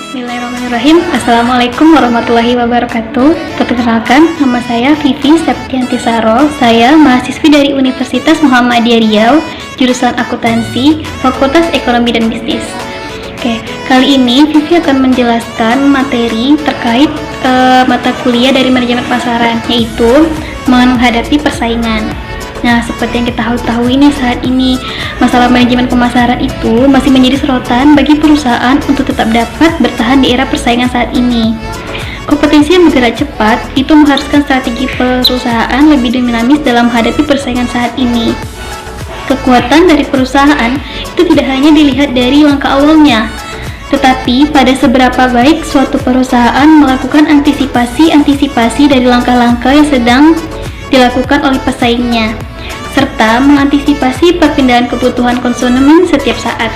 Bismillahirrahmanirrahim. Assalamualaikum warahmatullahi wabarakatuh. Perkenalkan, nama saya Vivi Septianti Saro. Saya mahasiswi dari Universitas Muhammadiyah Riau, jurusan Akuntansi, Fakultas Ekonomi dan Bisnis. Oke, kali ini Vivi akan menjelaskan materi terkait mata kuliah dari manajemen pasaran, yaitu menghadapi persaingan. Nah, seperti yang kita tahu ini saat ini, masalah manajemen pemasaran itu masih menjadi sorotan bagi perusahaan untuk tetap dapat bertahan di era persaingan saat ini. Kompetensi yang bergerak cepat itu mengharuskan strategi perusahaan lebih dinamis dalam menghadapi persaingan saat ini. Kekuatan dari perusahaan itu tidak hanya dilihat dari langkah awalnya, tetapi pada seberapa baik suatu perusahaan melakukan antisipasi dari langkah-langkah yang sedang dilakukan oleh pesaingnya, serta mengantisipasi perpindahan kebutuhan konsumen setiap saat.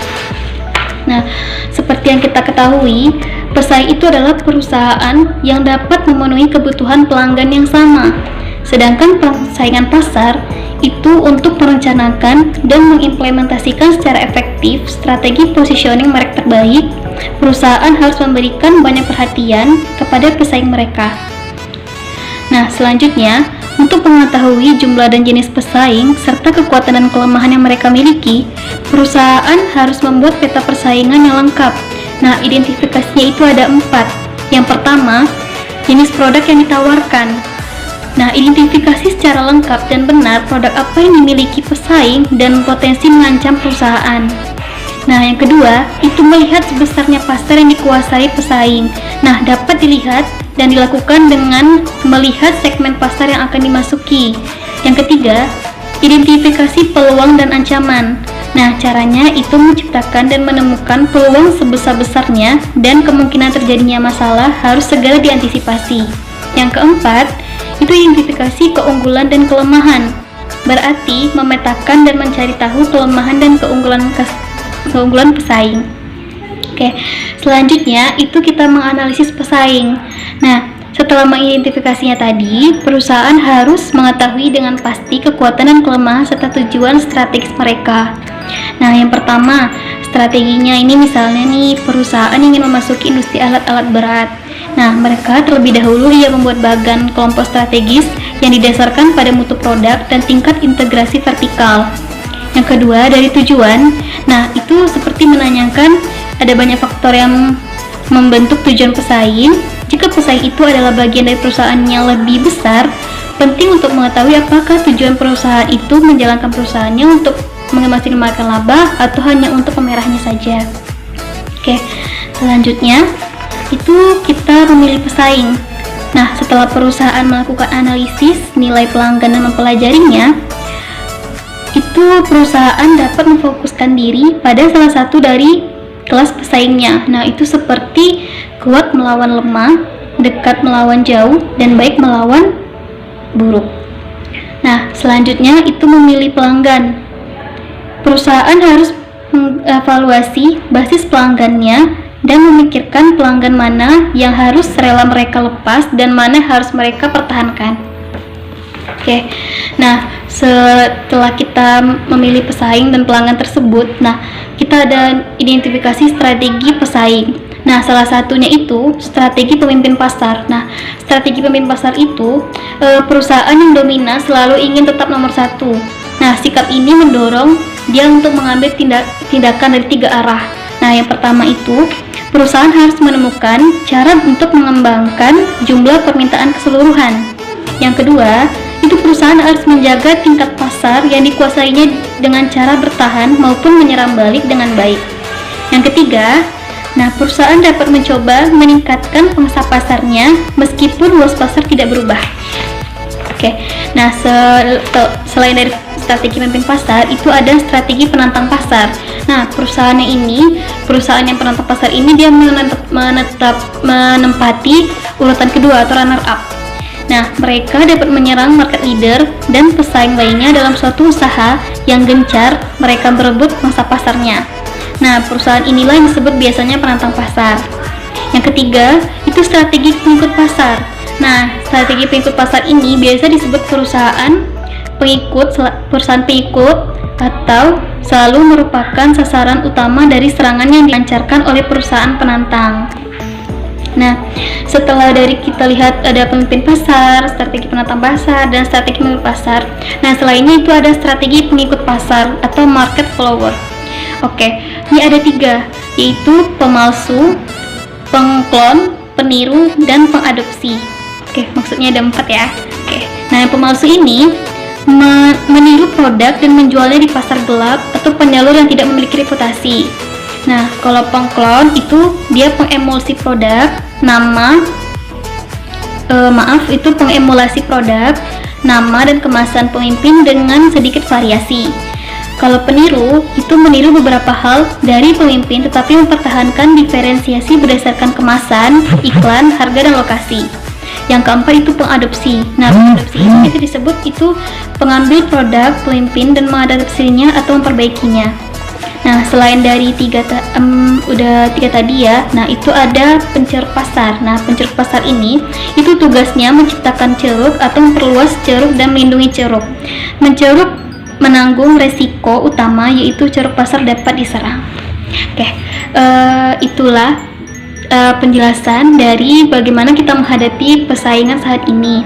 Nah, seperti yang kita ketahui, pesaing itu adalah perusahaan yang dapat memenuhi kebutuhan pelanggan yang sama. Sedangkan persaingan pasar itu untuk merencanakan dan mengimplementasikan secara efektif strategi positioning merek terbaik. Perusahaan harus memberikan banyak perhatian kepada pesaing mereka. Nah, selanjutnya, untuk mengetahui jumlah dan jenis pesaing serta kekuatan dan kelemahan yang mereka miliki, perusahaan harus membuat peta persaingan yang lengkap. Nah, identifikasinya itu ada 4. Yang pertama, jenis produk yang ditawarkan. Nah, identifikasi secara lengkap dan benar produk apa yang dimiliki pesaing dan potensi mengancam perusahaan. Nah, yang kedua, itu melihat sebesarnya pasar yang dikuasai pesaing. Nah, dapat dilihat dan dilakukan dengan melihat segmen pasar yang akan dimasuki. Yang ketiga, identifikasi peluang dan ancaman. Nah, caranya itu menciptakan dan menemukan peluang sebesar-besarnya dan kemungkinan terjadinya masalah harus segera diantisipasi. Yang keempat, itu identifikasi keunggulan dan kelemahan. Berarti memetakan dan mencari tahu kelemahan dan keunggulan pesaing. Oke, selanjutnya itu kita menganalisis pesaing. Nah, setelah mengidentifikasinya tadi, perusahaan harus mengetahui dengan pasti kekuatan dan kelemahan serta tujuan strategis mereka. Nah, yang pertama, strateginya ini misalnya nih, perusahaan ingin memasuki industri alat-alat berat. Nah, mereka terlebih dahulu membuat bagan kelompok strategis yang didasarkan pada mutu produk dan tingkat integrasi vertikal. Yang kedua, dari tujuan. Nah, itu seperti menanyakan ada banyak faktor yang membentuk tujuan pesaing. Jika pesaing itu adalah bagian dari perusahaan yang lebih besar, penting untuk mengetahui apakah tujuan perusahaan itu menjalankan perusahaannya untuk memaksimalkan laba atau hanya untuk pemerahnya saja. Oke, selanjutnya itu kita memilih pesaing. Nah, setelah perusahaan melakukan analisis nilai pelanggan dan mempelajarinya, itu perusahaan dapat memfokuskan diri pada salah satu dari kelas pesaingnya. Nah, itu seperti kuat melawan lemah, dekat melawan jauh, dan baik melawan buruk. Nah, selanjutnya itu memilih pelanggan. Perusahaan harus mengevaluasi basis pelanggannya dan memikirkan pelanggan mana yang harus rela mereka lepas dan mana harus mereka pertahankan. Oke, nah setelah kita memilih pesaing dan pelanggan tersebut, nah kita ada identifikasi strategi pesaing. Nah, salah satunya itu strategi pemimpin pasar. Nah, strategi pemimpin pasar itu perusahaan yang dominan selalu ingin tetap nomor 1. Nah, sikap ini mendorong dia untuk mengambil tindakan dari 3 arah. Nah, yang pertama itu perusahaan harus menemukan cara untuk mengembangkan jumlah permintaan keseluruhan. Yang kedua, itu perusahaan harus menjaga tingkat pasar yang dikuasainya dengan cara bertahan maupun menyerang balik dengan baik. Yang ketiga, nah perusahaan dapat mencoba meningkatkan pangsa pasarnya meskipun luas pasar tidak berubah. Oke, nah selain dari strategi pemimpin pasar, itu ada strategi penantang pasar. Nah, perusahaan yang penantang pasar ini dia menempati urutan kedua atau runner up. Nah, mereka dapat menyerang market leader dan pesaing lainnya dalam suatu usaha yang gencar mereka berebut mangsa pasarnya. Nah, perusahaan inilah yang disebut biasanya penantang pasar. Yang ketiga, itu strategi pengikut pasar. Nah, strategi pengikut pasar ini biasa disebut perusahaan pengikut atau selalu merupakan sasaran utama dari serangan yang dilancarkan oleh perusahaan penantang. Nah, setelah dari kita lihat ada pemimpin pasar, strategi penantang pasar, dan strategi mengikut pasar. Nah, selainnya itu ada strategi pengikut pasar atau market follower. Oke, ini ada 3, yaitu pemalsu, pengklon, peniru, dan pengadopsi. Oke, maksudnya ada 4 ya. Oke, nah yang pemalsu ini meniru produk dan menjualnya di pasar gelap atau penyalur yang tidak memiliki reputasi. Nah, kalau pengklon itu dia pengemulsi produk, itu pengemulasi produk, nama dan kemasan pemimpin dengan sedikit variasi. Kalau peniru, itu meniru beberapa hal dari pemimpin tetapi mempertahankan diferensiasi berdasarkan kemasan, iklan, harga, dan lokasi. Yang keempat itu pengadopsi. Nah, pengadopsi itu disebut itu pengambil produk pemimpin dan mengadopsinya atau memperbaikinya. Nah, selain dari tiga tadi ya, nah itu ada penceruk pasar. Nah, penceruk pasar ini itu tugasnya menciptakan ceruk atau memperluas ceruk dan melindungi ceruk. Menceruk menanggung resiko utama yaitu ceruk pasar dapat diserang. Oke, itulah penjelasan dari bagaimana kita menghadapi persaingan saat ini.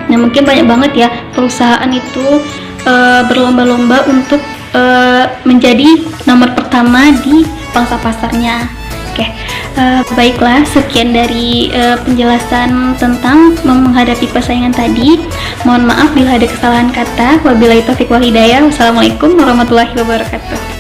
Nah, mungkin banyak banget ya perusahaan itu berlomba-lomba untuk menjadi nomor pertama di pangsa pasarnya. Oke, baiklah, sekian dari penjelasan tentang menghadapi persaingan tadi. Mohon maaf bila ada kesalahan kata. Wabillahi taufiq wal hidayah. Wassalamualaikum warahmatullahi wabarakatuh.